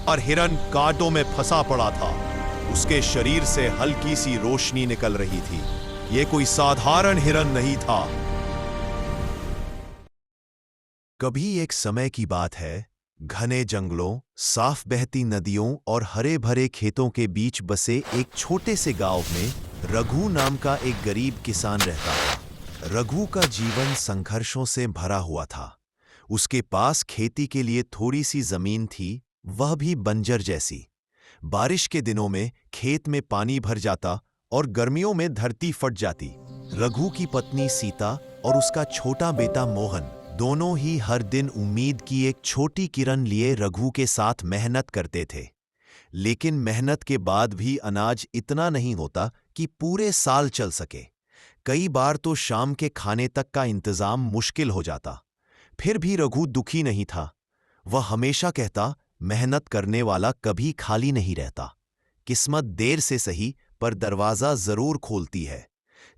और हिरन कांटों में फंसा पड़ा था। उसके शरीर से हल्की सी रोशनी निकल रही थी। यह कोई साधारण हिरन नहीं था। कभी एक समय की बात है, घने जंगलों, साफ बहती नदियों और हरे भरे खेतों के बीच बसे एक छोटे से गांव में रघु नाम का एक गरीब किसान रहता था। रघु का जीवन संघर्षों से भरा हुआ था। उसके पास खेती के लिए थोड़ी सी जमीन थी, वह भी बंजर जैसी। बारिश के दिनों में खेत में पानी भर जाता और गर्मियों में धरती फट जाती। रघु की पत्नी सीता और उसका छोटा बेटा मोहन दोनों ही हर दिन उम्मीद की एक छोटी किरण लिए रघु के साथ मेहनत करते थे। लेकिन मेहनत के बाद भी अनाज इतना नहीं होता कि पूरे साल चल सके। कई बार तो शाम के खाने तक का इंतजाम मुश्किल हो जाता। फिर भी रघु दुखी नहीं था। वह हमेशा कहता, मेहनत करने वाला कभी खाली नहीं रहता। किस्मत देर से सही पर दरवाजा जरूर खोलती है।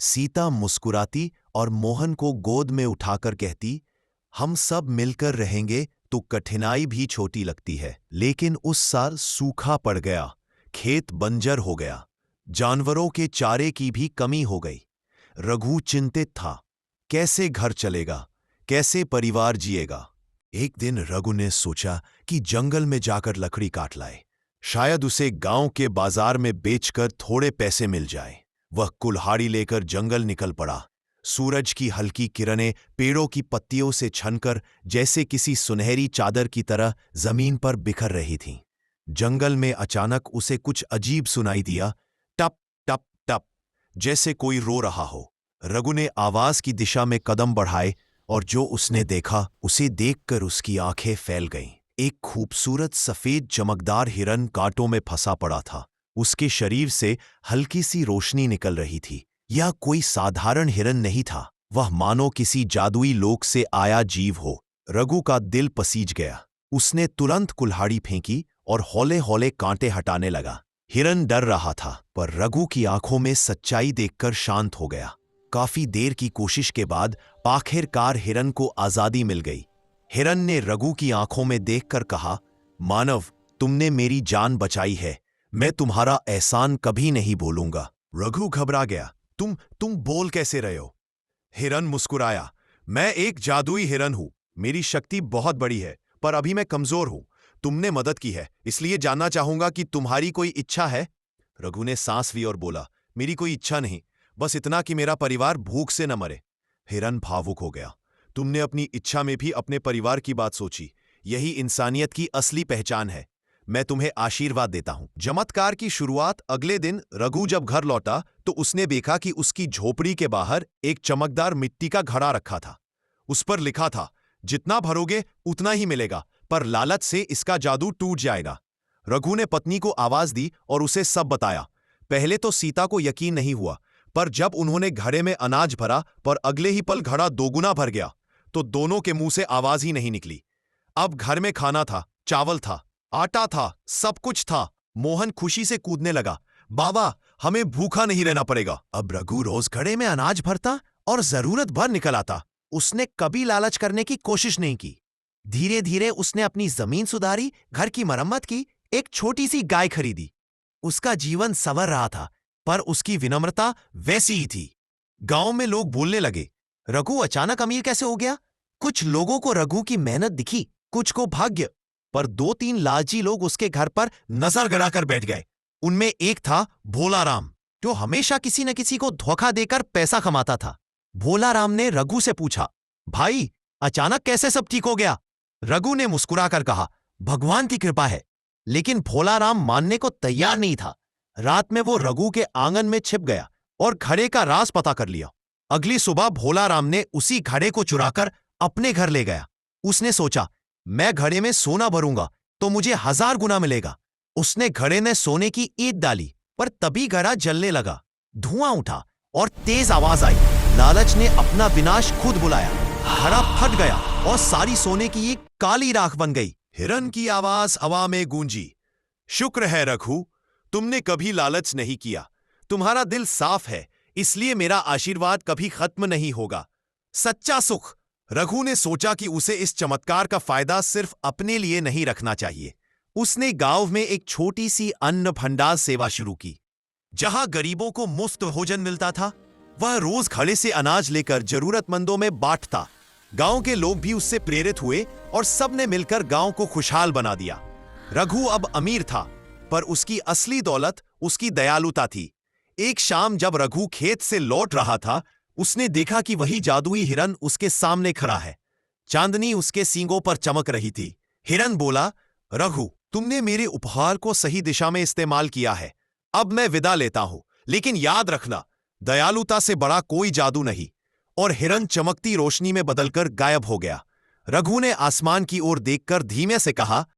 सीता मुस्कुराती और मोहन को गोद में उठाकर कहती, हम सब मिलकर रहेंगे तो कठिनाई भी छोटी लगती है। लेकिन उस साल सूखा पड़ गया, खेत बंजर हो गया, जानवरों के चारे की भी कमी हो गई। रघु चिंतित था, कैसे घर चलेगा, कैसे परिवार जिएगा। एक दिन रघु ने सोचा कि जंगल में जाकर लकड़ी काट लाए। शायद उसे गांव के बाजार में बेचकर थोड़े पैसे मिल जाए। वह कुल्हाड़ी लेकर जंगल निकल पड़ा। सूरज की हल्की किरणें पेड़ों की पत्तियों से छनकर जैसे किसी सुनहरी चादर की तरह जमीन पर बिखर रही थीं। जंगल में अचानक उसे कुछ अजीब सुनाई दिया, टप टप टप, जैसे कोई रो रहा हो। रघु ने आवाज की दिशा में कदम बढ़ाए और जो उसने देखा उसे देखकर उसकी आंखें फैल गईं। एक खूबसूरत सफेद चमकदार हिरन कांटों में फंसा पड़ा था। उसके शरीर से हल्की सी रोशनी निकल रही थी। यह कोई साधारण हिरन नहीं था, वह मानो किसी जादुई लोक से आया जीव हो। रघु का दिल पसीज गया। उसने तुरंत कुल्हाड़ी फेंकी और हौले हौले कांटे हटाने लगा। हिरन डर रहा था, पर रघु की आंखों में सच्चाई देखकर शांत हो गया। काफी देर की कोशिश के बाद आखिरकार हिरन को आजादी मिल गई। हिरन ने रघु की आंखों में देखकर कहा, मानव, तुमने मेरी जान बचाई है, मैं तुम्हारा एहसान कभी नहीं भूलूंगा। रघु घबरा गया, तुम बोल कैसे रहे हो? हिरन मुस्कुराया, मैं एक जादुई हिरन हूं, मेरी शक्ति बहुत बड़ी है, पर अभी मैं कमजोर हूं। तुमने मदद की है, इसलिए जानना चाहूंगा कि तुम्हारी कोई इच्छा है? रघु ने सांस ली और बोला, मेरी कोई इच्छा नहीं, बस इतना कि मेरा परिवार भूख से न मरे। हिरन भावुक हो गया, तुमने अपनी इच्छा में भी अपने परिवार की बात सोची, यही इंसानियत की असली पहचान है। मैं तुम्हें आशीर्वाद देता हूं। चमत्कार की शुरुआत अगले दिन रघु जब घर लौटा तो उसने देखा कि उसकी झोपड़ी के बाहर एक चमकदार मिट्टी का घड़ा रखा था। उस पर लिखा था, जितना भरोगे उतना ही मिलेगा, पर लालच से इसका जादू टूट जाएगा। रघु ने पत्नी को आवाज दी और उसे सब बताया। पहले तो सीता को यकीन नहीं हुआ, पर जब उन्होंने घड़े में अनाज भरा पर अगले ही पल घड़ा दोगुना भर गया, तो दोनों के मुंह से आवाज ही नहीं निकली। अब घर में खाना था, चावल था, आटा था, सब कुछ था। मोहन खुशी से कूदने लगा, बाबा, हमें भूखा नहीं रहना पड़ेगा। अब रघु रोज घड़े में अनाज भरता और जरूरत भर निकल आता। उसने कभी लालच करने की कोशिश नहीं की। धीरे धीरे उसने अपनी जमीन सुधारी, घर की मरम्मत की, एक छोटी सी गाय खरीदी। उसका जीवन संवर रहा था, पर उसकी विनम्रता वैसी ही थी। गांव में लोग बोलने लगे, रघु अचानक अमीर कैसे हो गया? कुछ लोगों को रघु की मेहनत दिखी, कुछ को भाग्य, पर 2-3 लालची लोग उसके घर पर नजर गड़ाकर बैठ गए। उनमें एक था भोला राम, जो हमेशा किसी न किसी को धोखा देकर पैसा कमाता था। भोला राम ने रघु से पूछा, भाई, अचानक कैसे सब ठीक हो गया? रघु ने मुस्कुराकर कहा, भगवान की कृपा है। लेकिन भोला राम मानने को तैयार नहीं था। रात में वो रघु के आंगन में छिप गया और घड़े का राज पता कर लिया। अगली सुबह भोला राम ने उसी घड़े को चुराकर अपने घर ले गया। उसने सोचा, मैं घड़े में सोना भरूंगा तो मुझे 1000 गुना मिलेगा। उसने घड़े में सोने की ईंट डाली, पर तभी घड़ा जलने लगा। धुआं उठा और तेज आवाज आई। लालच ने अपना विनाश खुद बुलाया। घड़ा फट गया और सारी सोने की ईंट काली राख बन गई। हिरन की आवाज हवा में गूंजी, शुक्र है रघु, तुमने कभी लालच नहीं किया। तुम्हारा दिल साफ है, इसलिए मेरा आशीर्वाद कभी खत्म नहीं होगा। सच्चा सुख। रघु ने सोचा कि उसे इस चमत्कार का फायदा सिर्फ अपने लिए नहीं रखना चाहिए। उसने गांव में एक छोटी सी अन्न भंडार सेवा शुरू की, जहां गरीबों को मुफ्त भोजन मिलता था। वह रोज घड़े से अनाज लेकर जरूरतमंदों में बांटता। गांव के लोग भी उससे प्रेरित हुए और सबने मिलकर गांव को खुशहाल बना दिया। रघु अब अमीर था, पर उसकी असली दौलत उसकी दयालुता थी। एक शाम जब रघु खेत से लौट रहा था, उसने देखा कि वही जादुई हिरन उसके सामने खड़ा है। चांदनी उसके सींगों पर चमक रही थी। हिरन बोला, रघु, तुमने मेरे उपहार को सही दिशा में इस्तेमाल किया है। अब मैं विदा लेता हूं, लेकिन याद रखना, दयालुता से बड़ा कोई जादू नहीं। और हिरन चमकती रोशनी में बदलकर गायब हो गया। रघु ने आसमान की ओर देखकर धीमे से कहा,